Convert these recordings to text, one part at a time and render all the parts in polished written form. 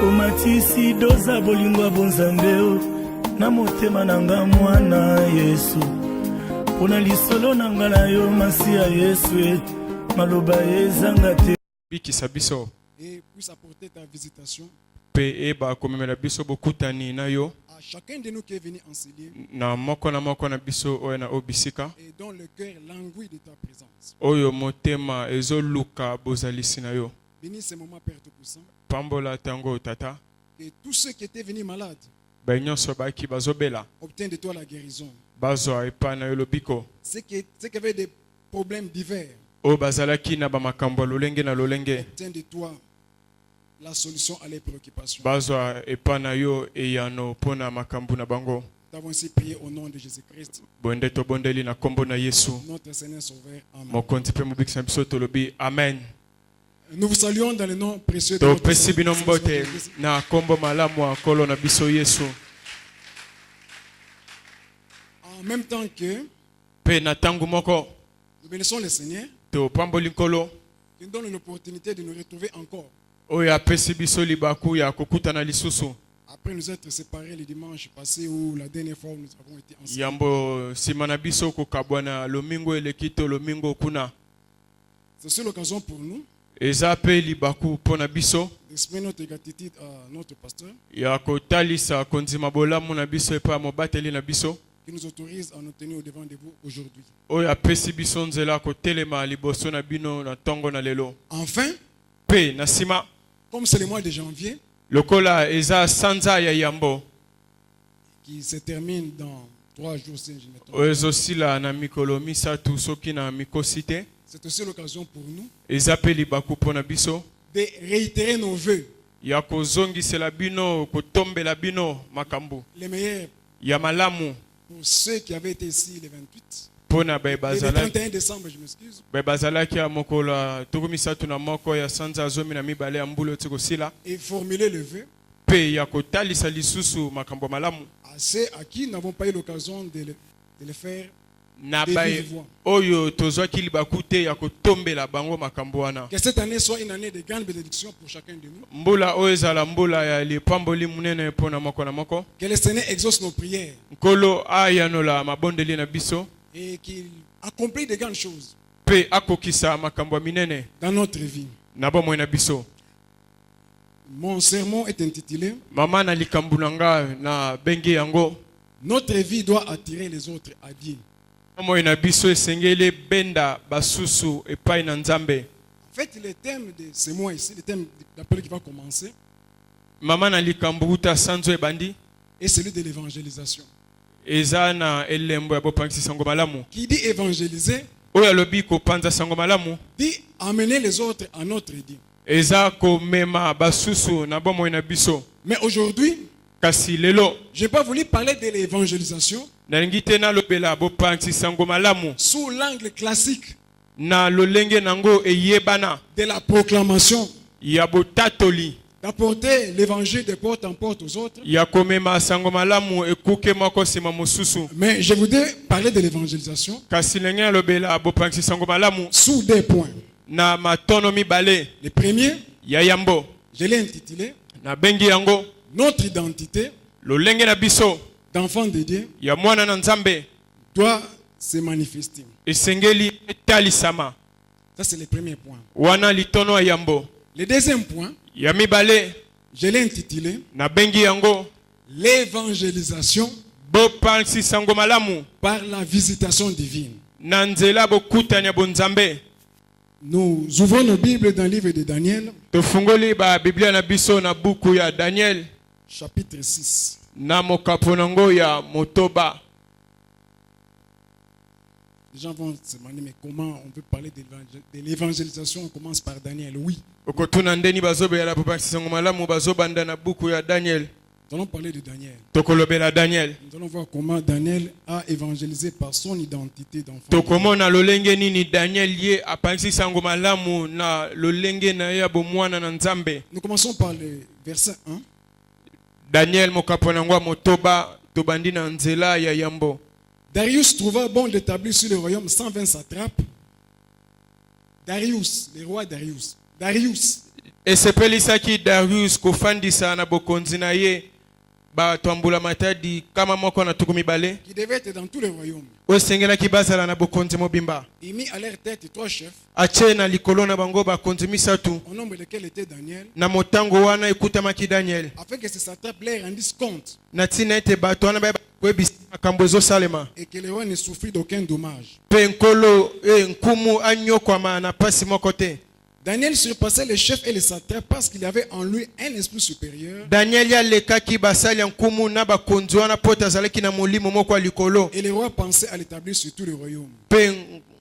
omatisi doza bolingo bonzambeo na motema nanga mwana Yesu pona lisolo nanga na yo masia Yesu maloba ezanga te bikisa biso et puisse apporter ta visitation pe eba komemela biso bokutani na yo à chacun de nous qui est venu enseigner na moko na biso oyo na obisika et dont le cœur languit de ta présence. oyo motema ezoluka bozalisi na yo. Bénis ce moment, Père Tout-Puissant. Pambola tango tata Et tous ceux qui étaient venus malades nyonso baki bazobela obtiennent de toi la guérison. bazwa epa na yo lobiko Ceux qui avaient des problèmes divers oyo bazalaki na bamakambo ya lolenge na lolenge obtiennent de toi la solution à leurs préoccupations. bazwa epa na yo eyano mpona makambo na bango. Nous avons ainsi prié au nom de Jésus-Christ, bonde tobondeli na kombo na Yesu notre Seigneur Sauveur. Amen. mokonzi mpe mobikisa biso tolobi amen. Nous vous saluons dans le nom précieux de notre topesi Seigneur bino mbote na kombo malamu ya nkolo na biso Yesu. En même temps que mpe na ntango moko nous bénissons le Seigneur, topamboli nkolo qui nous donne l'opportunité de nous retrouver encore. oyo apesi biso libaku ya kokutana lisusu Après nous être séparés le dimanche passé ou la dernière fois où nous avons été ensemble. yambo nsima na biso kokabwana lomingo eleki to lomingo kuna. C'est aussi l'occasion pour nous eza mpe libaku mpo na biso d'exprimer notre gratitude à notre pasteur ya kotalisa kondima bolamu na biso epai ya mobateli na biso qui nous autorise à nous tenir au devant de vous aujourd'hui. oyo apesi biso nzela kotelema liboso na bino na ntongo na lelo. Enfin, mpe na nsima comme c'est le mois de janvier lokola eza sanza ya yambo qui se termine dans 3 jours, si je ne me trompe oyo pas, ezosila na mikolo misatu soki na mikosi te c'est aussi l'occasion pour nous eza mpe libaku mpo na biso de réitérer nos vœux, ya kozongisela bino kotombela bino makambo les meilleurs ya malamu pour ceux qui avaient été ici le 28. mpo na baye Et le bazalaki 31 décembre, je m'excuse. ya mokolo ya tuku misatu na moko ya sanza zomi na mibale ya mbula oti kosila Et formuler le vœu mpe ya kotalisa lisusu makambo malamu à ceux à qui nous n'avons pas eu l'occasion de le faire na de baye vive voix. oyo tozwaki libaku te ya kotombela bango makambo wana. Que cette année soit une année de grande bénédiction pour chacun de nous. mbula oyo ezala mbula ya lipamboli munene mpo na moko na moko. Que le Seigneur exauce nos prières nkolo ayanola mabondeli na biso et qu'il accomplisse de grandes choses mpe akokisa makambo ya minene dans notre vie. na bomoi na biso. Mon sermon est intitulé mama na likambo na nga na bengi yango Notre vie doit attirer les autres à Dieu. bomoi na biso esengeli benda basusu epai na nzambe. En fait, le thème de ce mois ici, le thème d'appel qui va commencer, mama na likambo uta sanzo ebandi est celui de l'évangélisation. eza na elembo ya bopangisi sango malamu Qui dit évangéliser, oyo alobi kopanza sango malamu dit amener les autres à notre Dieu. eza komema basusu na bomoi na biso. Mais aujourd'hui, kasi lelo je n'ai pas voulu parler de l'évangélisation nalingi te nalobela bopangisi sango malamu sous l'angle classique na lolenge nango eyebana de la proclamation, ya botatoli d'apporter l'évangile de porte en porte aux autres. ya komema sango malamu ekuke moko nsima mosusu. Mais je voudrais parler de l'évangélisation kasi ndenge alobela bopangisi sango malamu sous 2 points. na matono mibale Le premier, ya yambo je l'ai intitulé na bengi yango Notre identité lolenge na biso d'enfant de Dieu ya mwana na nzambe doit se manifester. esengeli etalisama. Ça, c'est le premier point. wana litono ya yambo. Le deuxième point, ya mibale je l'ai intitulé na bengi yango l'évangélisation bopangisi sango malamu par la visitation divine. na nzela bokutani ya bonzambe. Nous ouvrons nos Bibles dans le livre de Daniel, tofungoli ba biblia na biso na buku ya Daniel chapitre 6. na mokapo nango ya motoba. Les gens vont se demander, mais comment on peut parler de l'évangélisation? On commence par Daniel. Oui, okotuna ndeni bazobela bopangisi sango malamu bazobanda na buku ya Daniel. nous allons parler de Daniel. tokolobela Daniel. Nous allons voir comment Daniel a évangélisé par son identité d'enfant. tokomona lolenge nini Daniel ye apangisi sango malamu na lolenge na ye ya bomwana na nzambe. Nous commençons par le verset 1. Daniel mokapo nango ya motoba tobandi na nzela ya yambo. Darius trouva bon d'établir sur le royaume 120 satrapes. Darius, le roi Darius. Darius. esepelisaki Darius kofandisa na bokonzi na ye batwambula matadi kama moko na tuku mibale qui devait être dans tous les royaumes. osengelaki bazala na bokonzi mobimba. Il mit à leur tête 3 chefs, atie na likolo na bango bakonzi misatu au nombre desquels était Daniel, na motango wana ekutamaki Daniel afin que ces satrapes leur rendissent compte na ntina ete bato wana bayebisa makambo ezosalema et que le roi ne souffrit d'aucun dommage. mpe nkolo nkumu anyokwama na pasi moko te. Daniel surpassait les chefs et les satrapes parce qu'il avait en lui un esprit supérieur. Daniel alekaki basali ya nkumu na bakonzi wana po ete azalaki na molimo moko ya likolo Et le roi pensait à l'établir sur tout le royaume. mpe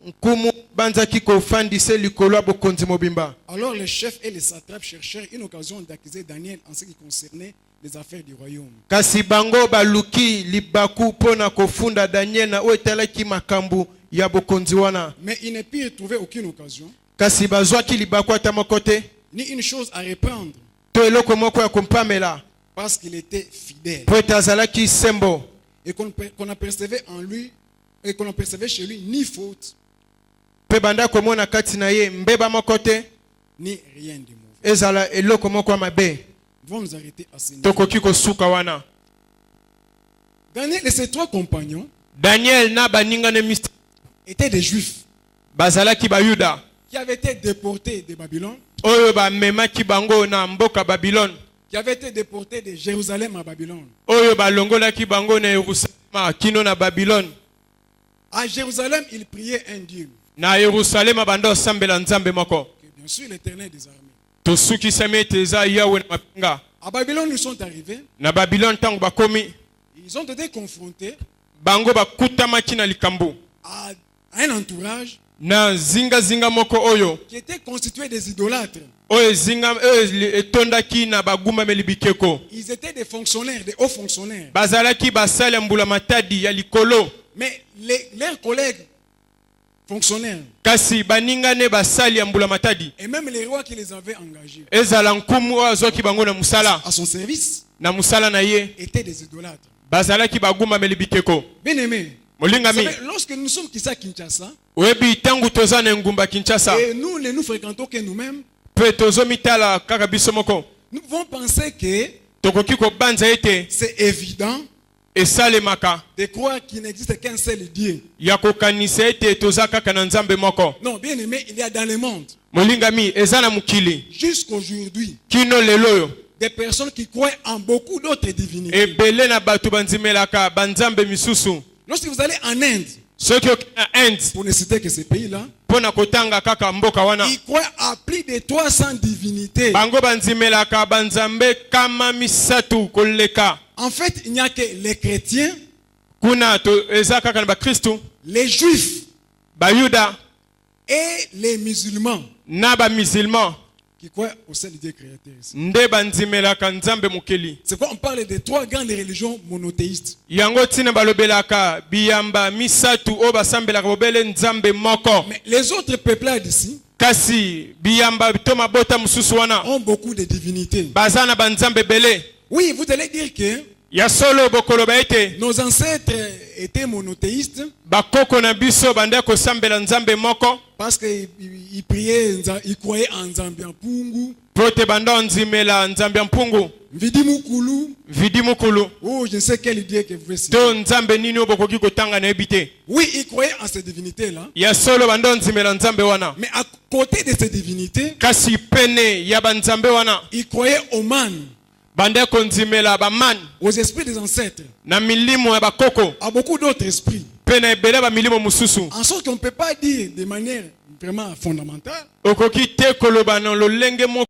nkumu banzaki kofandisa likolo ya bokonzi mobimba. Alors les chefs et les satrapes cherchèrent une occasion d'accuser Daniel en ce qui concernait les affaires du royaume. Kasi bango baluki libaku mpo na kofunda Daniel na oyo etalaki makambo ya bokonzi wana. Mais ils ne purent trouver aucune occasion, Kasi bazwaki libaku ata moko te ni une chose à reprendre, to eloko moko ya kompamela parce qu'il était fidèle. mpo ete azalaki sembo Et qu'on apercevait en lui, et qu'on apercevait chez lui ni faute, mpe banda komona kati na ye mbeba moko te ni rien de mauvais. ezala eloko moko ya mabe. Nous allons nous arrêter à ce niveau. Tokoki kosuka wana. Daniel et ses 3 compagnons Daniel na baningane mista étaient des juifs bazalaki bayuda qui avaient été déportés de Babylone, oyo bamemaki bango na mboka Babylone, qui avaient été déportés de Jérusalem à Babylone. oyo balongolaki bango na Yerusalema kino na Babylone. À Jérusalem, ils priaient un Dieu, Na Yerusalema banda osambela nzambe moko. qui est bien sûr l'Éternel des armées. Tosukisami ete eza Yawe na mapinga. À Babylone, ils sont arrivés, Na Babylone ntango bakomi ils ont été confrontés bango bakutamaki na likambo à un entourage na zinga moko oyo qui était constitué des idolâtres. oyo etondaki na bagumameli bikeko. Ils étaient des fonctionnaires, des hauts fonctionnaires. Bazalaki basali ya mbula matadi ya likolo. Mais leurs collègues fonctionnaires Kasi baningane basali ya mbula matadi et même les rois qui les avaient engagés ezala nkumu oyo azwaki bango na musala à son service na musala na ye étaient des idolâtres. bazalaki bagumameli bikeko. Bien aimé, Molingami lorsque nous sommes ici à Kinshasa oyebi tangu toza na ngumba Kinshasa et nous ne nous fréquentons que nous-mêmes, pe tozomitala kaka biso moko nous pouvons penser que tokoki kobanza ete c'est évident esalemaka de croire qu'il n'existe qu'un seul Dieu. ya kokanisa ete toza kaka na nzambe moko. Non, bien aimé, il y a dans le monde, Molingami eza na mukili jusqu'aujourd'hui, kino lelo oyo des personnes qui croient en beaucoup d'autres divinités. ebele na bato banzimelaka banzambe misusu. Lorsque vous allez en Inde, Soki oki na Inde pour ne citer que ces pays-là, pona kotanga kaka mboka wana ils croient à plus de 300 divinités. bango banzimelaka banzambe kama misatu koleka. En fait, il n'y a que les chrétiens, Kuna to eza kaka na bakristu les juifs bayuda et les musulmans na bamisilman qui croient au seul Dieu créateur ici. nde banzimelaka nzambe mokeli. C'est quoi? On parle de 3 grandes religions monothéistes. Yango tina balobelaka biyamba misatu oyo basambelaka bobele nzambe moko. Mais les autres peuplades ici Kasi biyamba to mabota mususu wana ont beaucoup de divinités. baza na banzambe bele. Oui, vous allez dire que Ya solo bokoloba ete nos ancêtres étaient monothéistes bakoko na biso bande kosambela nzambe moko parce qu'ils priaient, ils croyaient en Nzambiampungu, po ete banda onzimela nzambe ya mpungu Vidimukulu, vidi mukulu oh, je ne sais quel Dieu que vous voulez citer. to nzambe nini oyo bokoki kotanga na yebi te. Oui, ils croyaient en ces divinités-là. Ya solo banda onzimela nzambe wana. Mais à côté de ces divinités, Kasi pene ya banzambe wana ils croyaient aux mânes, bande konzimela bamani aux esprits des ancêtres, na milimo ya bakoko à beaucoup d'autres esprits. pe na ebele bamilimo mususu. En sorte qu'on ne peut pas dire de manière vraiment fondamentale. Okoki te koloba na lolenge moko.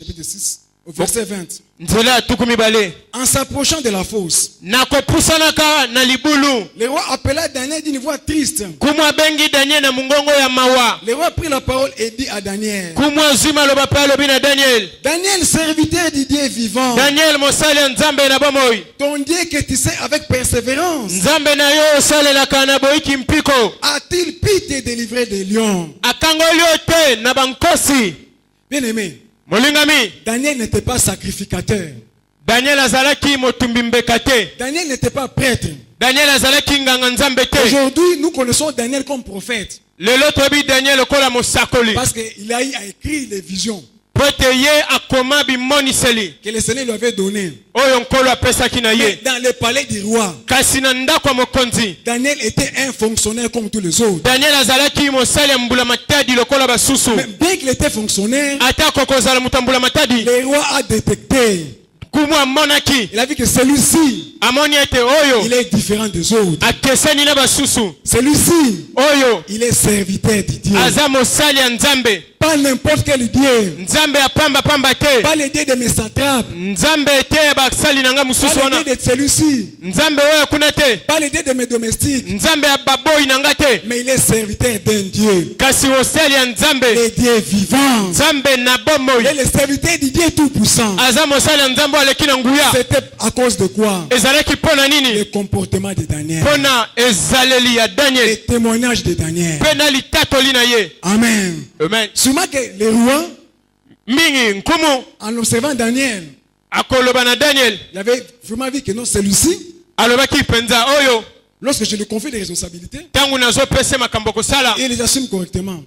Chapitre 6, au verset 20. Nzela ya tuku mibale En s'approchant de la fosse, na kopusanaka na libulu le roi appela Daniel d'une voix triste. kumwa bengi Daniel na mungongo ya mawa. Le roi prit la parole et dit à Daniel: Kumwa zima loba pe alobi na Daniel. Daniel, serviteur du Dieu vivant, Daniel mosali ya nzambe na bomoi. ton Dieu que tu sais avec persévérance, Nzambe na yo osalelaka na boyiki mpiko. a-t-il pu te délivrer des lions? Akangoli yo te na bankosi. Bien aimé, Molingami Daniel n'était pas sacrificateur. Daniel azalaki motumbi mbeka te. Daniel n'était pas prêtre. Daniel azalaki nganga nzambe te. Aujourd'hui, nous connaissons Daniel comme prophète Lelo tobi Daniel okola mosakoli. parce qu'il a eu à écrire les visions. Po que le Seigneur lui avait donné. Mais Dans le palais du roi, Daniel était un fonctionnaire comme tous les autres. Mais bien qu'il était fonctionnaire, le roi a détecté. Il a vu que celui-ci, il est différent des autres. Celui-ci, il est serviteur de Dieu. Pas n'importe quel Dieu. Pas le Dieu de mes satrapes. Pas le Dieu de celui-ci. Pas le Dieu de mes domestiques. Mais il est serviteur d'un Dieu. Le Dieu vivant. Il est le serviteur du Dieu tout-puissant. C'était à cause de quoi? Le comportement de Daniel. Le témoignage de Daniel. Amen. Amen. Sûrement que le roi, en observant Daniel, il avait vraiment vu que non, celui-ci, lorsque je lui confie des responsabilités, il les assume correctement.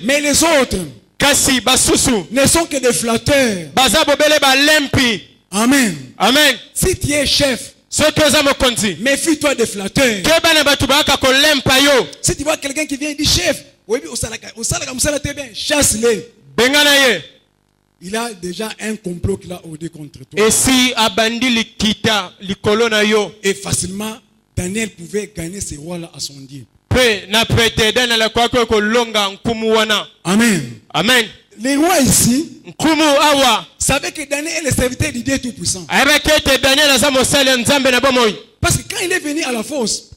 Mais les autres ne sont que des flatteurs. Amen. Amen. Si tu es chef, méfie-toi des flatteurs. Si tu vois quelqu'un qui vient et dit chef, chasse-le. Il a déjà un complot qu'il a ordonné contre toi. Et facilement, Daniel pouvait gagner ce roi-là à son Dieu. Amen. Amen. Les rois ici savaient que Daniel est le serviteur du Dieu Tout-Puissant. Parce que quand il est venu à la fosse,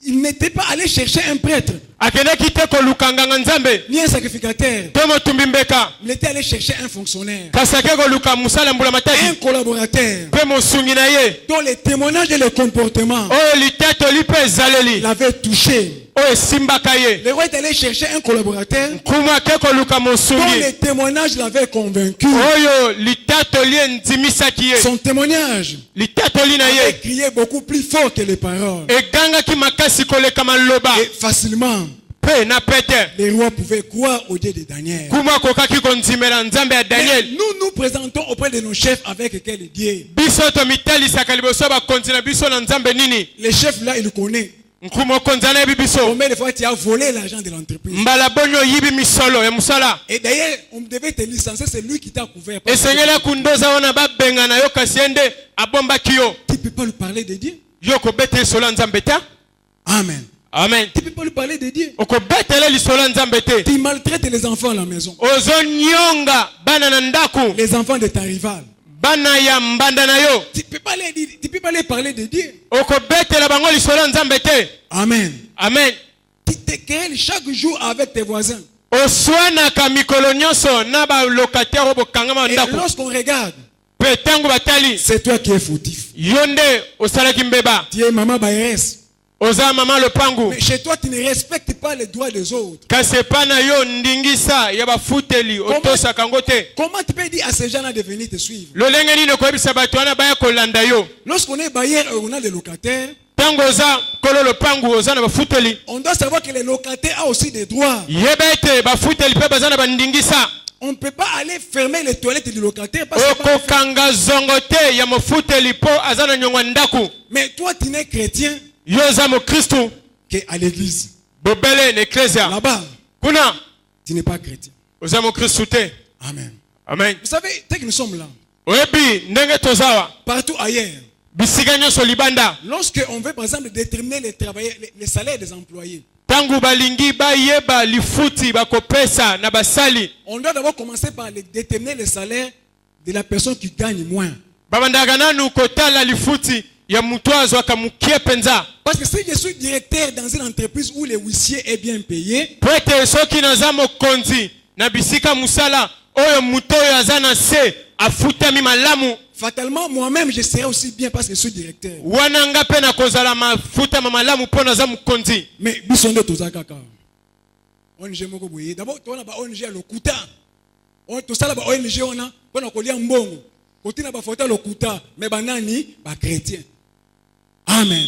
il n'était pas allé chercher un prêtre, ni un sacrificateur. Il était allé chercher un fonctionnaire, un collaborateur, dont les témoignages et le comportement l'avaient touché. Le roi est allé chercher un collaborateur dont les témoignages l'avaient convaincu. Son témoignage avait crié beaucoup plus fort que les paroles. Et facilement, les rois pouvaient croire au Dieu de Daniel. Mais nous présentons auprès de nos chefs avec quel Dieu? Le chef là, il le connaît. Combien de fois tu as volé l'argent de l'entreprise? Et d'ailleurs, on devait te licencier, c'est lui qui t'a couvert. Tu ne peux pas lui parler de Dieu. Amen. Amen. Tu ne peux pas lui parler de Dieu. Tu maltraites les enfants à la maison. Les enfants de ta rivale. Tu ne peux pas les parler de Dieu. Amen. Amen. Tu te querelles chaque jour avec tes voisins. Et lorsqu'on regarde, c'est toi qui es fautif. Tu es maman Bayres. Mais chez toi, tu ne respectes pas les droits des autres. Comment tu peux dire à ces gens-là de venir te suivre? Lorsqu'on est bailleur et on a des locataires, on doit savoir que les locataires ont aussi des droits. On ne peut pas aller fermer les toilettes du locataire parce que mais toi, tu n'es chrétien qu'à l'église. Là-bas, tu n'es pas chrétien. Amen. Amen. Vous savez, dès que nous sommes là, partout ailleurs, lorsque on veut par exemple déterminer les salaires des employés, on doit d'abord commencer par déterminer les salaires de la personne qui gagne moins. Parce que si je suis directeur dans une entreprise où le huissier est bien payé, fatalement, moi-même, je serai aussi bien parce que je suis directeur. Mais, d'abord, tu as ONG à l'Okuta. Tu as ONG mais banani, chrétien. Amen.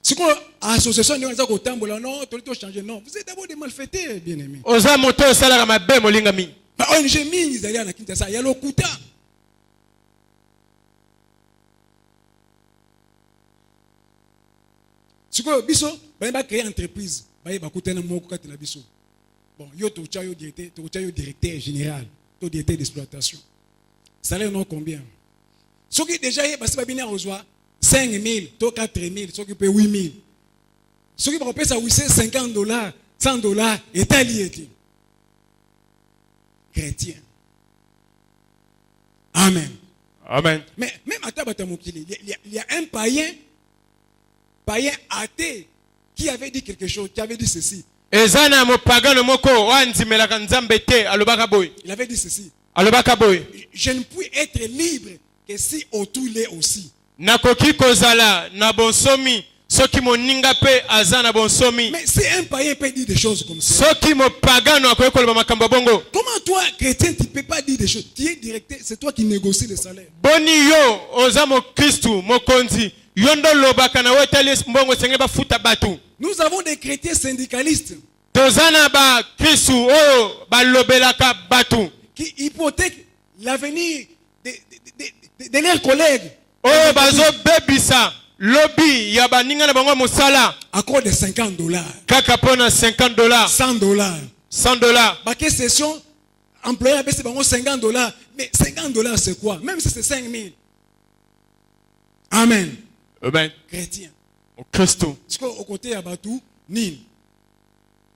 C'est quoi association de gens qui ont non, tu changer. Non, vous êtes d'abord des malfaiteurs, bien aimés. Oza moto sala ma be molingami. Ba ONG mingi zali na Kinshasa, ya lokuta. C'est quoi biso, ba créer entreprise, ba kutana moko kati na biso. Bon, yo to chayo directeur général, to directeur d'exploitation. Salaire non combien? Ceux qui déjà y passé bien reçoit 5 000, to 4 000, ceux qui paient 8 000. Ceux qui paient ça $50, $100, et tali. Chrétien. Amen. Amen. Mais même à Tabatamokili, il y a un païen athée qui avait dit quelque chose, qui avait dit ceci. Il avait dit ceci. Je ne puis être libre que si autour l'est aussi. Nakoki kozala na bonsomi soki moninga pe azana bonsomi. Mais si un païen peut dire des choses comme ça, soki mo pagano akoyekoloba makambo bongo, comment toi chrétien tu peux pas dire des choses? Tu es directeur, c'est toi qui négocies le salaire. Boni yo oza mo Kristu mokonzi yondo lobaka na wetali mbongo senge ba futa batu. Nous avons des chrétiens syndicalistes. Tozana ba Kristu oyo ba lobelaka batu Qui hypothèquent l'avenir de leurs collègues. Oh, bazo bebisa lobby ya baninga na bango mosala à cause de $50. Kaka pona $50. $100. $100. Ba que session employé a baissé bango $50. Mais $50 c'est quoi? Même si c'est 5 000. Amen. Amen. Chrétien. Au Christo. Parce qu'au côté ya Batou, Nil.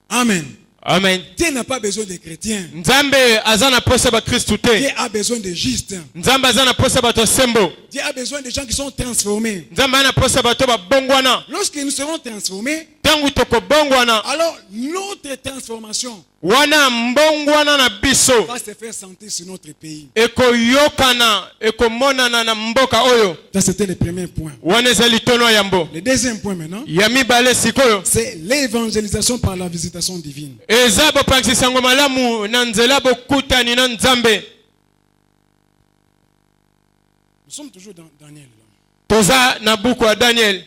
Amen. Amen. Dieu n'a pas besoin de chrétiens. Nzambe azana posa ba Kristu te. Dieu a besoin de justes. Nzambe azana posa ba to sembo. Dieu a besoin de gens qui sont transformés. Nzambe ana posa ba to ba bongwana. Lorsque nous serons transformés, tangu toko bongwana, alors notre transformation wana mbongwana na biso va se faire sentir sur notre pays. Eko yokana, eko monana na mboka oyo. Ça c'était le premier point. Wana ezali tono yambo. Le deuxième point maintenant, yami bale sikoyo, c'est l'évangélisation par la visitation divine. Ezabo pakisango malamu na nzela bokutani na Nzambe. Nous sommes toujours dans Daniel. Toza na buku ya Daniel.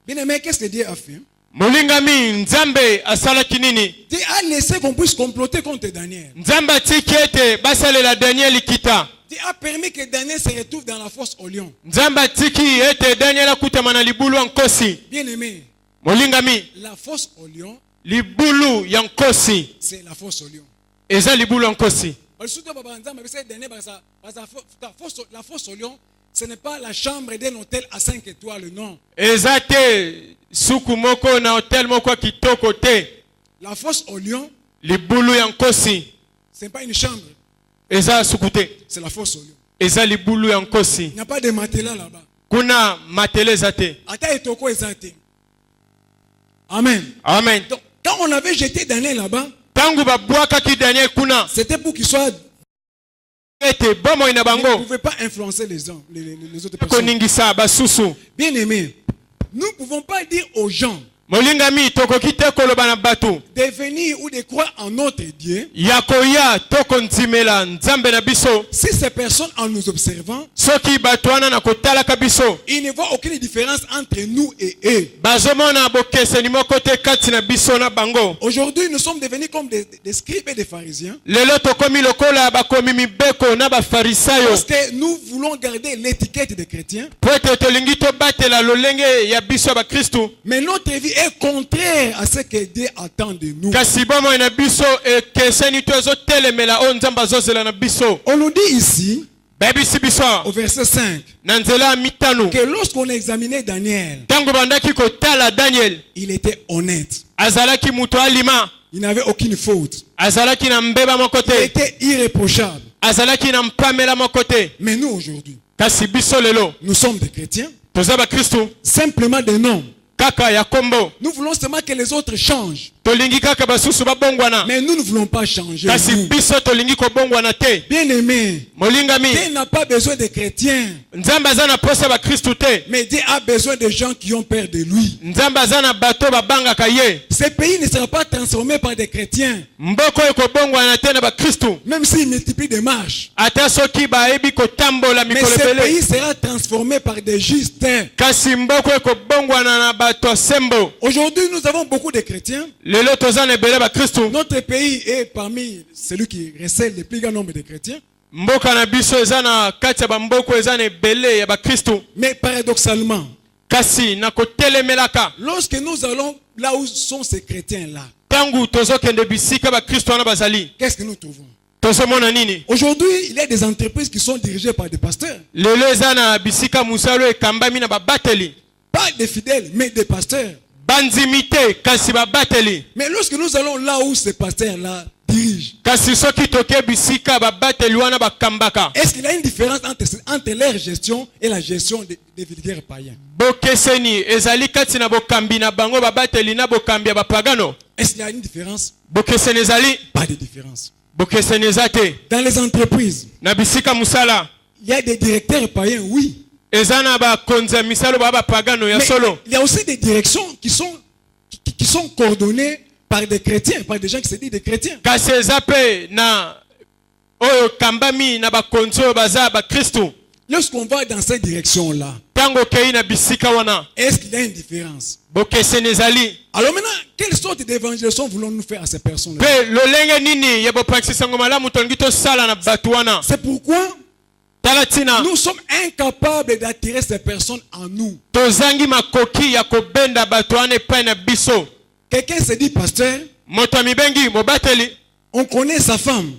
Bien aimé, qu'est-ce que Dieu a fait? Molingami Nzambe asala kinini? Dieu a laissé qu'on puisse comploter contre Daniel. Nzamba tikete basalela Daniel kita. Dieu a permis que Daniel se retrouve dans la fosse au lion. Nzamba tiki ete Daniel akutama na libulu ankosi. Bien aimé, Molingami, la fosse au lion, libulu yankosi. c'est la fosse au lion. Eza libulu ankosi. La fosse au lion, ce n'est pas la chambre d'un hôtel à 5 étoiles, non. Ezate suku moko na hotel moko kitoko te. La fosse au lion, libulu yankosi. ce n'est pas une chambre. Eza sukute. C'est la fosse au lion. Eza libulu yankosi. Il n'y a pas de matelas là-bas. Kuna matele zate. Ata etoko ezate. Amen. Amen. Donc, quand on avait jeté Daniel là-bas, tangu babwaka ki Daniel kuna, c'était pour qu'il soit. ete bomo ina Il ne bango pouvait pas influencer les autres personnes. koningisa basusu. Bien aimé, nous ne pouvons pas dire aux gens Molingami tokoki te koloba na batu de venir ou de croire en notre Dieu yakoya toko nzimela Nzambe na biso si ces personnes, en nous observant, soki bato wana na kotalaka biso ils ne voient aucune différence entre nous et eux. bazomona bokeseni moko te kati na biso na bango. Aujourd'hui, nous sommes devenus comme des scribes et des pharisiens Lelo tokomi lokola bakomi mibeko na bafarisayo parce que nous voulons garder l'étiquette des chrétiens, po ete tolingi tobatela lolenge ya biso ya bakristu, mais notre vie est contraire à ce que Dieu attend de nous. kasi bomoi na biso ekeseni to ezotelemela oyo Nzambe azozela na biso. On nous dit ici, bayebisi biso au verset 5, na nzela ya mitano, que lorsqu'on examinait Daniel, ntango bandaki kotala Daniel, il était honnête. azalaki mutu alima, Il n'avait aucune faute. azalaki na mbeba moko Il te, était irréprochable. azalaki na mpamela moko te. Mais nous, aujourd'hui, Kasi biso lelo nous sommes des chrétiens, toza bakristu simplement des noms. kaka ya kombo. Nous voulons seulement que les autres changent. Mais nous ne voulons pas changer. Bien aimé, Dieu n'a pas besoin de chrétiens. Mais Dieu a besoin de gens qui ont peur de lui. Ce pays ne sera pas transformé par des chrétiens. Même s'il multiplie des marches. Mais ce pays sera transformé par des justes. Aujourd'hui, nous avons beaucoup de chrétiens. Notre pays est parmi celui qui recèle le plus grand nombre de chrétiens. Mais paradoxalement, lorsque nous allons là où sont ces chrétiens-là, qu'est-ce que nous trouvons? Aujourd'hui, il y a des entreprises qui sont dirigées par des pasteurs. Pas des fidèles, mais des pasteurs. Mais lorsque nous allons là où ces pasteurs-là dirigent, est-ce qu'il y a une différence entre leur gestion et la gestion des vulgaires païens? Est-ce qu'il y a une différence? Pas de différence. Dans les entreprises, il y a des directeurs païens, oui. Mais il y a aussi des directions qui sont coordonnées par des chrétiens, par des gens qui se disent des chrétiens. Lorsqu'on va dans cette direction-là, est-ce qu'il y a une différence? Alors maintenant, quelle sorte d'évangélisation voulons-nous faire à ces personnes-là? C'est pourquoi nous sommes incapables d'attirer ces personnes en nous. Quelqu'un se dit pasteur, on connaît sa femme,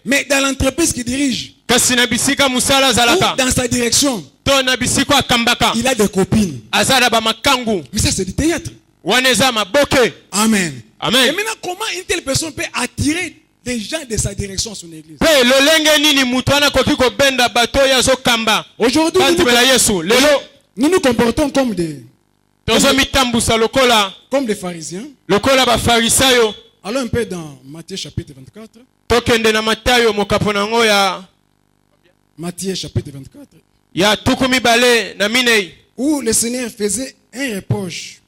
mais dans l'entreprise qu'il dirige, ou dans sa direction, il a des copines. Mais ça c'est du théâtre. Amen. Et maintenant, comment une telle personne peut attirer des gens de sa direction à son église? Aujourd'hui, nous nous comportons comme des pharisiens. Allons un peu dans Matthieu chapitre 24. Matthieu chapitre 24. Où le Seigneur faisait un reproche.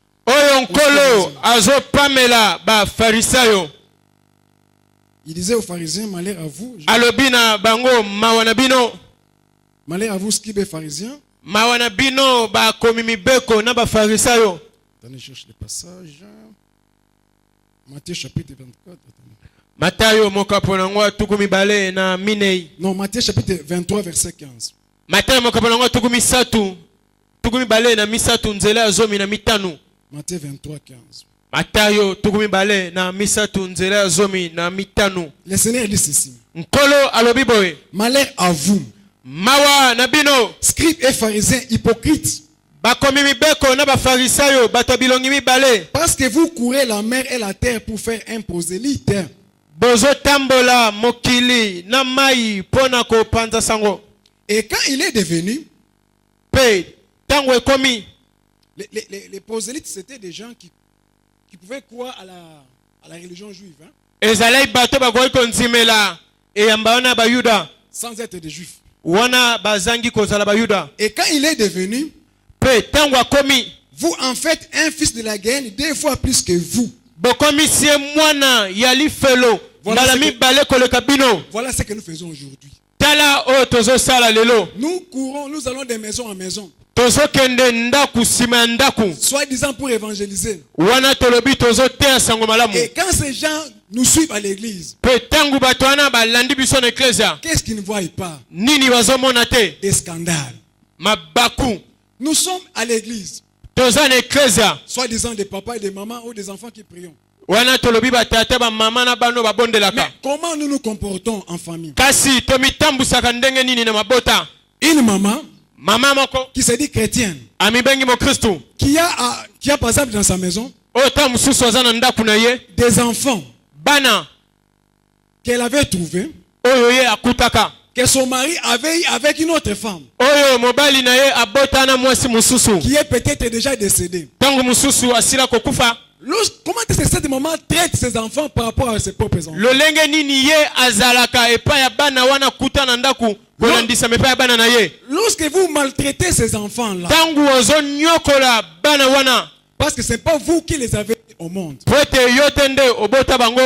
Il disait aux pharisiens, malheur à vous. Malheur à vous, scribes et pharisiens. Attendez, je cherche le passage. Matthieu chapitre 24. Non, Matthieu chapitre 23, verset 15. Matthieu 23, 15. Le Seigneur dit ceci. Malheur à vous, scribes et pharisiens hypocrites, parce que vous courez la mer et la terre pour faire un prosélyte. Et quand il est devenu, les prosélytes, c'était des gens qui pouvaient croire à la religion juive. Hein? Sans être des juifs. Et quand il est devenu, vous en faites un fils de la guerre 2 fois plus que vous. Voilà ce que nous faisons aujourd'hui. Nous courons, nous allons de maison en maison, soi-disant pour évangéliser. Et quand ces gens nous suivent à l'église, qu'est-ce qu'ils ne voient pas? Des scandales. Nous sommes à l'église, soi-disant des papas et des mamans ou des enfants qui prions. Mais comment nous nous comportons en famille? Une maman qui se dit chrétienne, qui a par exemple dans sa maison des enfants qu'elle avait trouvés, que son mari avait avec une autre femme qui est peut-être déjà décédée. Comment est-ce que cet moment traite ses enfants par rapport à ses propres enfants? Lolenge nini ye azalaka epa ya bana wana kutana ndaku kolandisa mepa ya bana na ye. Lorsque vous maltraitez ces enfants-là, tangu ozo nyokola bana wana, parce que c'est pas vous qui les avez au monde, pote yotende obota bango,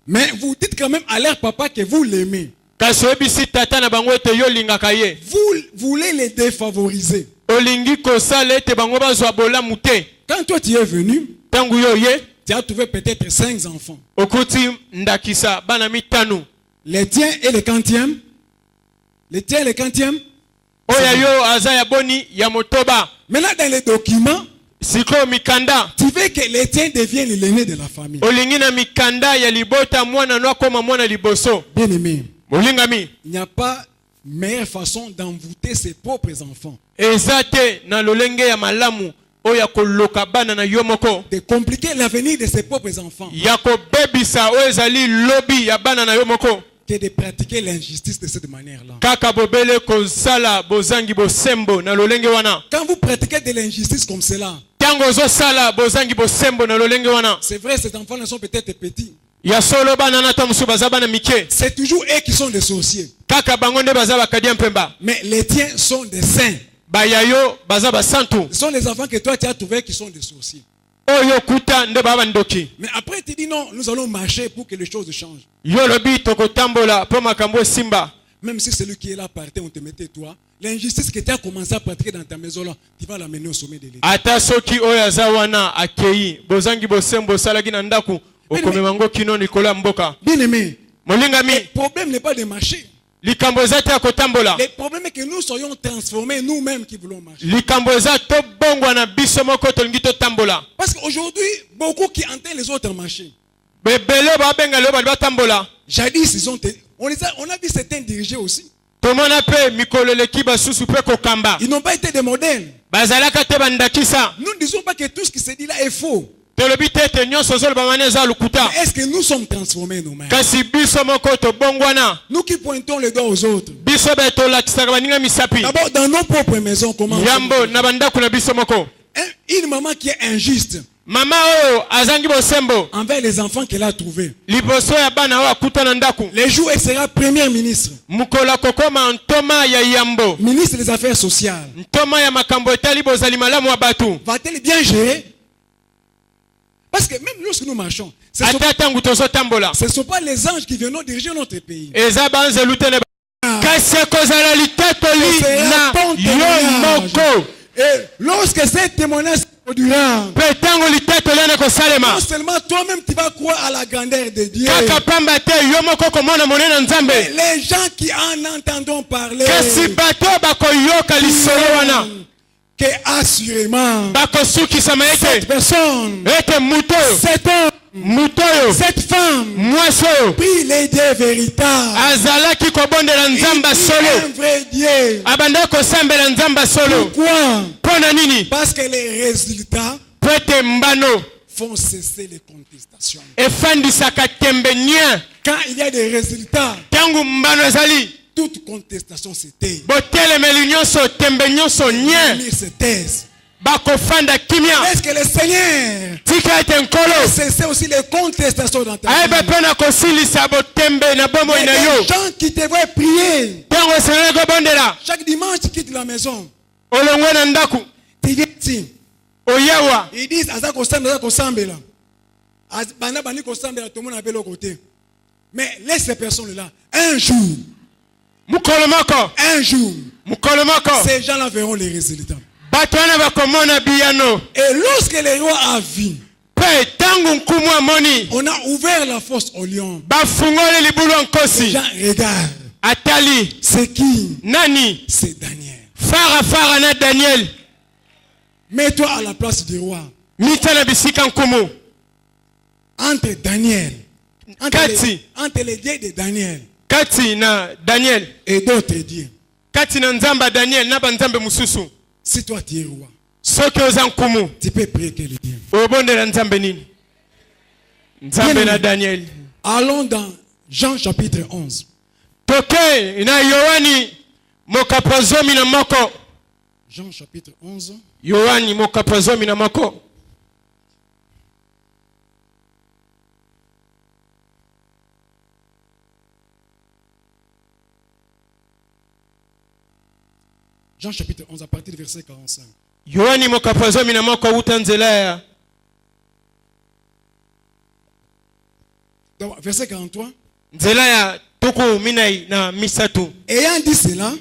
mais vous dites quand même à leur papa que vous l'aimez. kasoebisi tata na bango ete yo lingaka ye. Vous voulez les défavoriser. Olingi kosala ete bango bazwa bolamu te. Quand toi tu es venu, tangu yo ye, tu as trouvé peut-être 5 enfants. okuti ndakisa bana mitanu. Les tiens et les quantièmes. Les tiens et les quantièmes. Oya yo aza ya boni ya motoba. Maintenant dans les documents, siko mikanda, tu veux que les tiens deviennent l'aîné de la famille. olingi na mikanda ya libota mwana no akoma mwana liboso. Bien aimé, Olingami, il n'y a pas meilleure façon d'envoûter ses propres enfants. ezate na lolenge ya malamu oya koloka bana na yo moko, De compliquer l'avenir de ses propres enfants ya kobebisa oyo ezali lobi ya bana na yo moko, que de pratiquer l'injustice de cette manière-là. kaka bobele kozala bozangi bosembo na lolenge wana. Quand vous pratiquez de l'injustice comme cela, Tango ozosala bozangi bosembo na lolenge wana, c'est vrai, ces enfants ne sont peut-être petits. ya solo bana na ta musu baza bana mike, C'est toujours eux qui sont des sorciers. kaka bango nde baza bakadia mpemba. Mais les tiens sont des saints. Bayayo baza basantu, Ce sont les enfants que toi tu as trouvés qui sont des sorciers. oyo kuta nde baba ndoki. Mais après tu dis non, nous allons marcher pour que les choses changent. Yo lobi tokotambola po makambo simba. Même si celui qui est là partait, on te mettait toi. L'injustice que tu as commencé à pratiquer dans ta maison là, tu vas l'amener au sommet de l'État. Ata soki oyo aza wana akei bozangi bosembo salaki na ndaku okomemango kino likolo ya mboka. Bien aimé, Molingami, le problème n'est pas de marcher. likambo eza te ya kotambola. Le problème est que nous soyons transformés nous-mêmes qui voulons marcher. Likambo eza tobongwa na biso moko tolingi totambola. Parce qu'aujourd'hui, beaucoup qui entendent les autres marcher. Bebele babenga leo bali batambola. Jadis, on a vu certains diriger aussi. Tomona pe mikolo leki basusu pe kokamba. Ils n'ont pas été des modèles. Bazalaka te bandakisa. Nous ne disons pas que tout ce qui se dit là est faux. Tolobi tete nyonso zolo bamane za lukuta. Mais est-ce que nous sommes transformés nous-mêmes? Kasi biso moko tobongwana. Nous qui pointons le doigt aux autres. Biso beto lakisaka baninga misapi. D'abord, dans nos propres maisons, comment Yambo na bandaku na biso moko. une maman qui est injuste Mama oyo azangi bosembo envers les enfants qu'elle a trouvés. liboso ya bana oyo akuta na ndaku. Les jours, elle sera première ministre. Mukola kokoma ntoma ya yambo. Ministre des Affaires sociales. Ntoma ya makambo etali bozali malamu wa batu. Va-t-elle bien gérer? Parce que même lorsque nous marchons, ce ne Ata tangu tozo tambola. sont pas les anges qui viennent diriger notre pays. Eza banze lutene. Kasi kozala litatoli na yo moko. Et lorsque ces témoignages se produiront, Petango litatoli na kosalema. non seulement toi-même tu vas croire à la grandeur de Dieu, Kaka pamba te yo moko komona monena nzambe. mais les gens qui en entendront parler, Kasi bato bakoyoka lisolo wana. que assurément Bakosukisa cette maeke. personne, Ete muto. cet homme, Mutoyo. cette femme Mwaso. prie les dieux véritables. Azalaki kobondela nzamba Il solo. prie un vrai Dieu. Abanda kosambela nzamba solo. Pourquoi? Pona nini? Parce que les résultats Pete mbano. font cesser les contestations. Efandisaka tembe nya. Quand il y a des résultats, Tangu mbano ezali. toute contestation se tait. Botelemeli nyonso tembe nyonso nya. Ils se taisent. Bakofanda kimia. Est-ce que le Seigneur Tika ete nkolo. cesse aussi les contestations dans ta Ayeba vie? pena kosilisa botembe na bomo Il y ina a yo. des gens qui te voient prier. Tango esengeli kobondela. Chaque dimanche, tu quittes la maison. Olongwe na ndaku. Tu viens ici. Oyawa. Ils disent, Aza Kosambela. Bana Bani Kosambela, tout le monde avait le côté. Mais laisse ces personnes-là. Un jour, Mukolo moko. ces gens-là verront les résultats. Bato wana bakomona biyano. Et lorsque le roi a vu, Pe tangu nkumu amoni. on a ouvert la fosse au lion. Bafungole libulu Les nkosi. gens regardent. Atali. C'est qui? Nani? C'est Daniel. Fara na Daniel. Mets-toi à la place du roi. Mitana bisika nkumu. Entre Daniel, Kati. entre les dieux de Daniel Kati na Daniel. et d'autres dieux. Kati na nzamba Daniel na banzambe mususu. Si toi tu es roi, Soki oza nkumu. tu peux prier quel Dieu. Obondela nzambe nini? Nzambe na Daniel. Allons dans Jean chapitre 11. Toke na Yohani mokapazomi na moko. Jean chapitre 11. Yohani mokapazomi na moko. Jean chapitre 11 à partir du verset 45. Yohani mokapazo minamoko utanzela ya. Donc, verset 43. Nzela ya tuku minai na misatu. Ayant dit cela,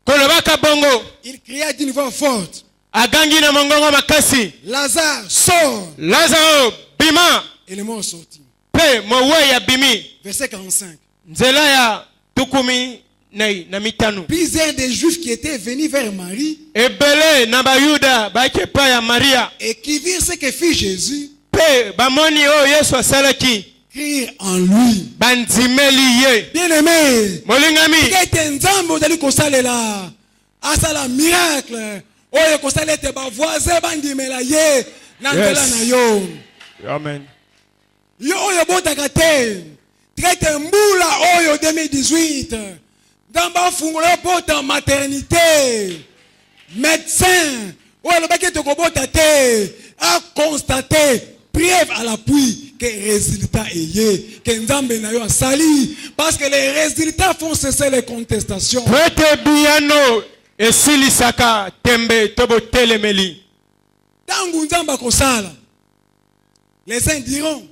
Kolobaka bongo. il cria d'une voix forte. Agangi na mongongo makasi. Lazare, sors. Lazaro bima. Et le mort sortit. Pe mowe ya bimi. Verset 45. Nzela ya tukumi na mitanu. Plusieurs des Juifs qui étaient venus vers Marie Ebele na bayuda bakepa ya Maria. et qui virent ce que fit Jésus, Pe bamoni o Yesu asalaki. crièrent en lui. Banzimeli ye. Bien-aimé, Molingami. que nzambe ozali kosalela asala miracle oyo kosala ete bavoisin bandimela ye na nzela na yo. Amen. Yo oyo botaka te traite mbula oyo 2018 ndamba fungola bota maternité médecin oyo alobaki tokobota te a constaté preuve à l'appui que résultat est que nzambe na yo asali parce que les résultats font cesser les contestations. Prete biano esilisaka tembe tobo telemeli. Tangu nzamba kosala, les saints diront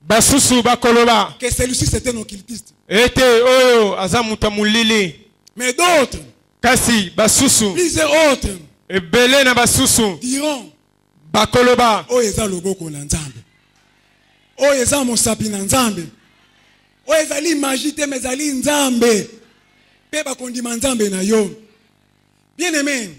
Basusu bakoloba. que celui-ci c'était un occultiste. Ete oyo azamuta mulili. Mais d'autres, Kasi basusu. plusieurs autres Ebele na basusu. diront Bakoloba. oyo eza loboko na nzambe, oyo eza mosapi na nzambe, oyo ezali magie te mais ezali nzambe pe bakondima nzambe na yo. Bien aimé,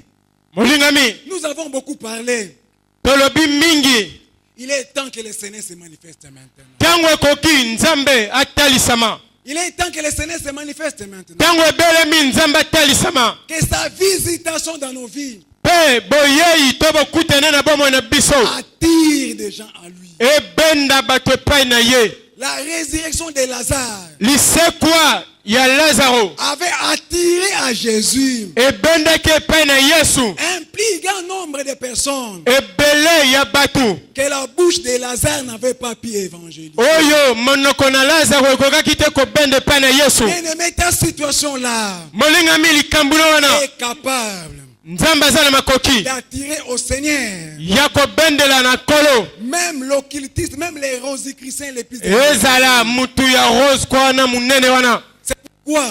Molingami. nous avons beaucoup parlé. Tolobi mingi. Il est temps que le Seigneur se manifeste maintenant. Tango koki nzambe atalisama. Il est temps que le Seigneur se manifeste maintenant. Tango ebele mi nzambe atalisama. Que sa visitation dans nos vies Pe boyei tobo kutene na bomo na biso. attire des gens à lui. Ebenda bato epai na ye. La résurrection de Lazare Lisekwa ya Lazaro. avait attiré à Jésus Ebendaki epai na Yesu. un plus grand nombre de personnes Ebele ya bato. que la bouche de Lazare n'avait pas pu évangéliser. Oyo monoko na Lazaro ekokaki te kobenda epai na Yesu. Bien-aimé, ta situation-là Molingami likambo wana. est capable Nzambe aza na makoki d'attirer au Seigneur ya kobendela na kolo. même l'occultiste, même les rosicruciens les plus Ezala mutu ya rose kwa na munene wana. C'est pourquoi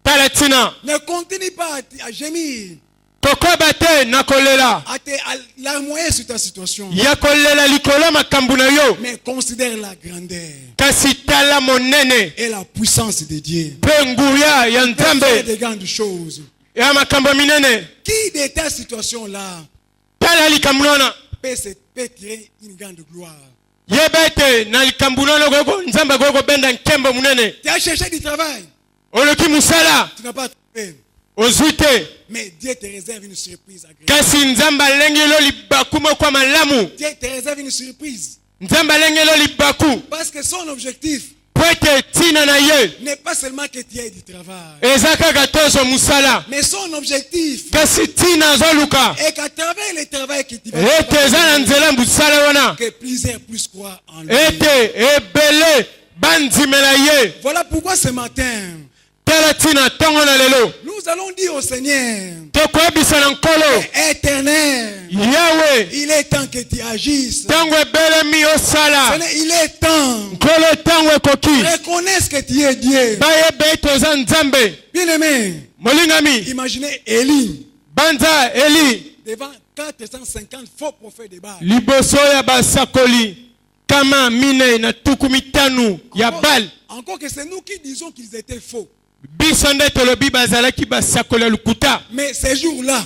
Tala tina. ne continue pas à gémir, Kokoba te na kolela. à larmoyer sur ta situation, Ya kolela likolo makambo na yo. mais considère la grandeur Kasi tala monene. et la puissance de Dieu. Pe nguya ya Faire Nzambe. des grandes choses. Ya makambo minene. Qui de ta situation-là Tala likambo wana. peut tirer une grande gloire? Yebete na likambo wana gogo Nzambe gogo benda nkembo munene. Tu as cherché du travail, Oloki musala. tu n'as pas trouvé. Ozwite. Mais Dieu te réserve une surprise agréable. Kasi Nzambe alengelo libaku moko malamu. Dieu te réserve une surprise. Nzambe alengelo libaku. Parce que son objectif Pwete tina na ye. n'est pas seulement que tu aies du travail, Ezaka gatozo musala. mais son objectif Kasi tina zoluka. est qu'à travers le travail que tu vas Ete eza na nzela musala wana. que plusieurs puissent croire en lui. Ete ebele banzimela ye. Voilà pourquoi ce matin, Tala tina tongo na lelo. nous allons dire au Seigneur, Tokoyebisa na nkolo. Éternel, Yahweh. il est temps que tu agisses. Tango ebele mi osala. Seigneur, il est temps. Nkolo tango ekoki. Reconnaisse que tu es Dieu. Bayebe toza Nzambe. Bien-aimé, Molingami. imaginez Élie Banza Eli. devant 450 faux prophètes de Baal. Liboso ya basakoli. Kama mine na tuku mitanu ya Bal. Encore que c'est nous qui disons qu'ils étaient faux. Bisonde tolobi bazalaki basakoli lukuta. Mais ces jours-là,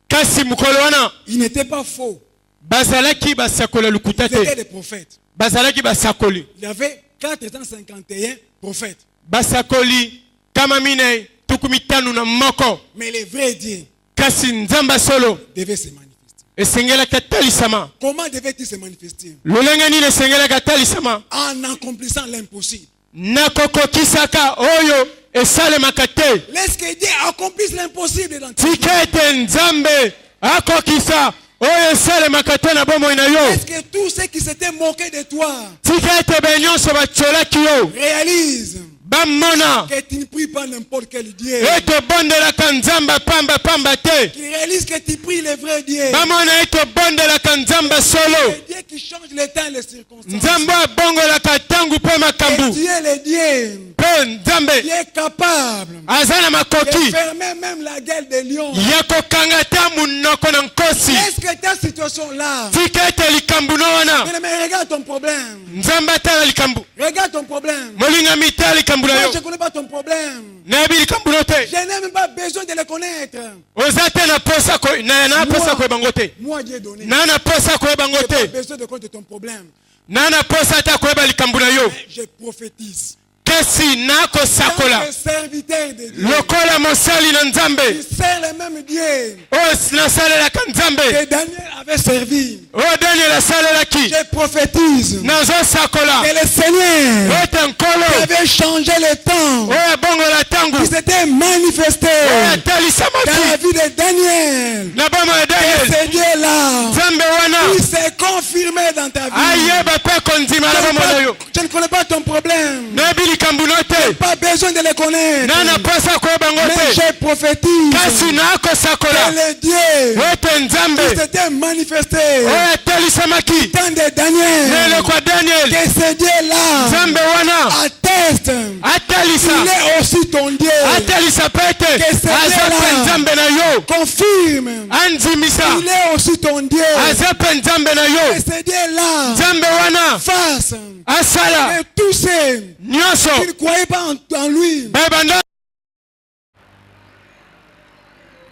Kasi mukolo wana. ils n'étaient pas faux. Bazalaki basakoli lukuta Ils étaient te. des prophètes. Bazalaki basakoli. Il y avait 451 prophètes. Basakoli. Kama mine tuku mitanu na moko. Mais les vrais dieux Kasi Nzamba solo. devaient se manifester. Esengela katalisama. Comment devaient-ils se manifester? Lolenge nini esengela katalisama. En accomplissant l'impossible. Nakokokisaka oyo esalemaka te. Laisse que Dieu accomplisse l'impossible dans ta vie. Tika ete Nzambe akokisa oyo esalemaka te na bomoi na yo. Laisse que tous ceux qui s'étaient moqués de toi Tika ete benyonso bacholaki yo. réalisent bamona que tu ne pries pas n'importe quel Dieu. etobondelaka nzambe pamba pamba te Qui réalise que tu pries le vrai Dieu. bamona etobondelaka nzambe solo Le Dieu qui change le temps et les circonstances. nzambe abongolaka ntango mpe Et makambo tu es le Dieu mpe nzambe qui est capable aza na de makoki fermer même la gueule des lions. ya kokanga te monoko na nkosi Est-ce que ta situation là, tika ete likambo no wana mais regarde ton problème. nzambe atala likambo Regarde ton problème. molingami te likambo na Moi, yo je ne connais pas ton problème. nayebi likambo no te Je n'ai même pas besoin de le connaître. oza te na posa koyeba ngo te Moi, Dieu donné. na na posa koyeba ngo Je n'ai pas te besoin de connaître ton problème. na na posa te koyeba likambo na yo Mais je prophétise. kasi nakosakola Tant que serviteur de Dieu, lokola mosali na nzambe tu sers le même Dieu oyo nasalelaka nzambe que Daniel avait servi. oyo daniel asalelaki Je prophétise nazosakola que le Seigneur ete nkolo qui avait changé le temps, oyo abongola ntango qui s'était manifesté oyo dans la atalisamaki vie de Daniel. na boma ya Et daniel ce Dieu-là, nzambe wana il s'est confirmé dans ta vie. ayeba mpe kondima na boma na yo Je ne connais pas ton problème. nayebi likambo no te Pas besoin de le connaître. na na posa koyeba ngo Mais te je prophétise kasi que nakosakola le Dieu ete nzambe qui s'était manifesté oyo atalisamaki dans de Daniel, neleko ya daniel que ce Dieu-là nzambe wana atteste. atalisa Il est aussi ton Dieu. atalisa mpe ete Que c'est aza Dieu mpe là. nzambe na yo Confirme. andimisa Il est aussi ton Dieu. aza mpe nzambe na yo Que ce Dieu-là nzambe wana fasse asala que tous ceux nyonso qui ne croyaient pas en lui. bayebanda.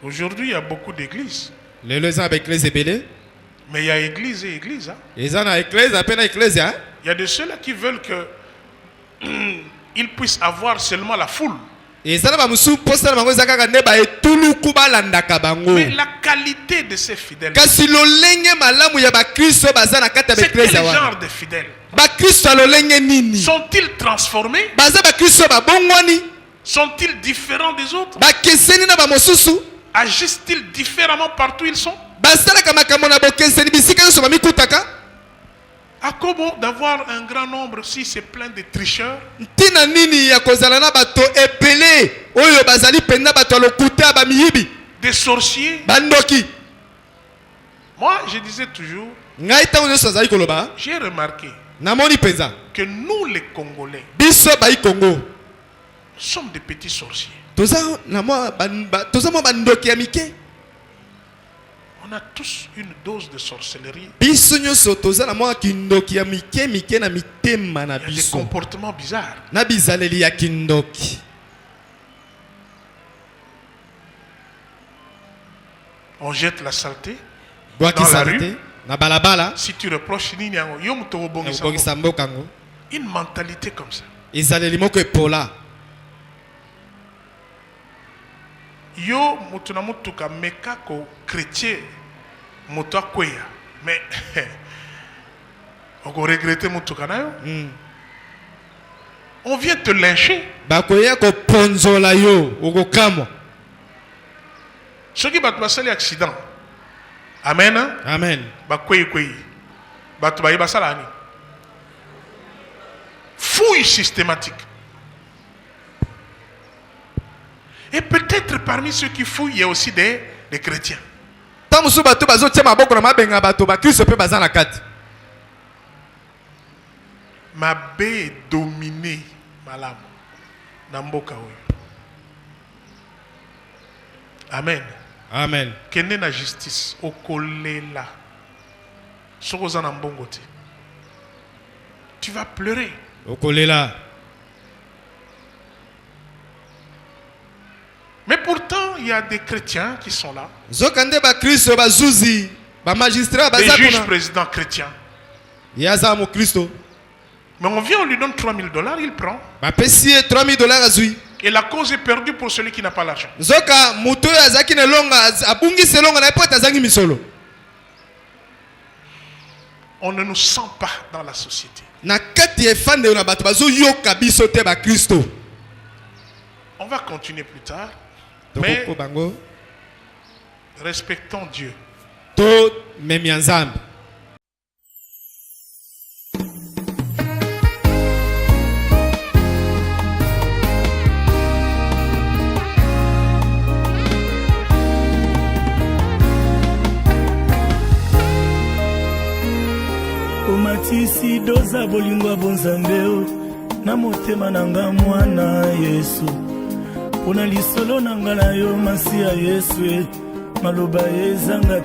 Aujourd'hui, il y a beaucoup d'églises. lelo eza na baeklese ebele Mais il y a église et église. Hein. eza na eklese ape na eklese Il y a de ceux-là qui veulent que ils puissent avoir seulement la foule. eza na bamosusu mposa na bango eza kaka nde baetuluku balandaka bango Mais la qualité de ces fidèles, kasi lolenge malamu ya bakristo baza na kati ya c'est quel baeklese wana genre de fidèles? bakristo ya lolenge nini Sont-ils transformés? baza bakristo babongwani Sont-ils différents des autres? bakeseni na bamosusu Agissent-ils différemment partout où ils sont? basalaka makambo na bokeseni bisika nyonso bamikutaka À quoi bon d'avoir un grand nombre si c'est plein de tricheurs? ntina nini ya kozala na bato ebele oyo bazali mpenza bato ya lokuta ya bamiyibi Des sorciers? bandoki Moi, je disais toujours, ngai ntango nyonso azali koloba j'ai remarqué namoni mpenza que nous les Congolais, biso bai kongo nous sommes des petits sorciers. toza mwa bandoki ya mike On a tous une dose de sorcellerie. biso nyonso toza na mwa kindoki ya mike mike na mitema na Il y a des biso comportements bizarres. na bizaleli ya kindoki On jette la saleté. bwakisaka te na balabala Si tu reproches nini yango, yo muto obongisa yango. ekobongisa mboka yango Une mentalité comme ça. ezaleli moko epola Yo mutu na mutuka meka ko chrétien mutu akweya. Mais on va regretter mutuka na yo. On vient te lyncher. bakoya koponzola yo okokamwa Soki bato basali accident. Amen. Hein? amen Bakweyi kweyi. Bato bayi basala ani. Fouille systématique. Et peut-être parmi ceux qui fouillent, il y a aussi des chrétiens. ntango mosusu bato bazotia maboko na mabenga bato bakristo mpe baza na kati Mabe est dominé malamu na mboka oyo. Amen. amen Kende na justice okolela. Soko za na mbongo te. Tu vas pleurer. okolela Mais pourtant, il y a des chrétiens qui sont là. zoka nde bakristo bazuzi bamagistrat Des baza juges kuna présidents chrétiens. ye aza mokristo Mais on vient, on lui donne 3 000 $, il prend. bapesi ye 3 000 $ azwi Et la cause est perdue pour celui qui n'a pas l'argent. nzoka moto oyo azalaki na elonga abungisi elonga na ye po ete azangi misolo On ne nous sent pas dans la société. na kati ya efandelo na bato bazoyoka biso te bakristo On va continuer plus tard. Mais tokoko bango respectons Dieu. to memi ya nzambe toza bolingo bonzambe o na motema nanga mwana Yesu pona lisolo nanga na yo masi ya Yesu maloba ezanga